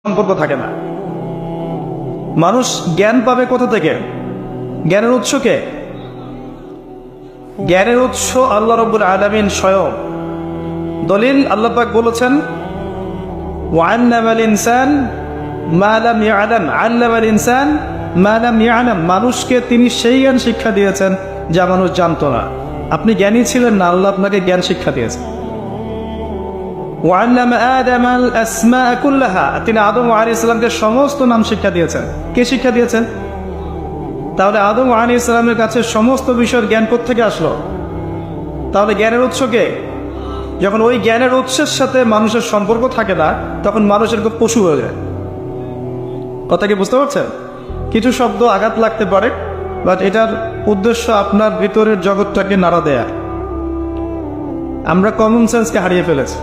সম্পর্ক থাকে না। মানুষ জ্ঞান পাবে কোথা থেকে? জ্ঞানের উৎসকে, জ্ঞানের উৎস আল্লাহ রাব্বুল আলামিন স্বয়ং। দলিল আল্লাহ পাক বলেছেন, ওয়া'আল্লামাল ইনসান মা লাম ইয়ালাম, আল্লামাল ইনসান মা লাম ইয়ালাম। মানুষকে তিনি সেই জ্ঞান শিক্ষা দিয়েছেন যা মানুষ জানতো না। আপনি জ্ঞানী ছিলেন না, আল্লাহ আপনাকে জ্ঞান শিক্ষা দিয়েছেন। ওয়া'আল্লামা আদামাল আসমাআ কুল্লাহা, তিনি আদম আলাইহিস সালামকে সমস্ত নাম শিক্ষা দিয়েছেন। কে শিক্ষা দিয়েছেন? তাহলে আদম আলাইহিস সালামের কাছে সমস্ত বিষয়ের জ্ঞান কোত্থেকে আসলো? তাহলে জ্ঞানের উৎস কে? যখন ওই জ্ঞানের উৎসের সাথে মানুষের সম্পর্ক থাকে না, তখন মানুষের খুব পশু হয়ে যায়। কথা কি বুঝতে পারছেন? কিছু শব্দ আঘাত লাগতে পারে, বাট এটার উদ্দেশ্য আপনার ভিতরের জগৎটাকে নাড়া দেয়া। আমরা কমন সেন্সকে হারিয়ে ফেলেছি।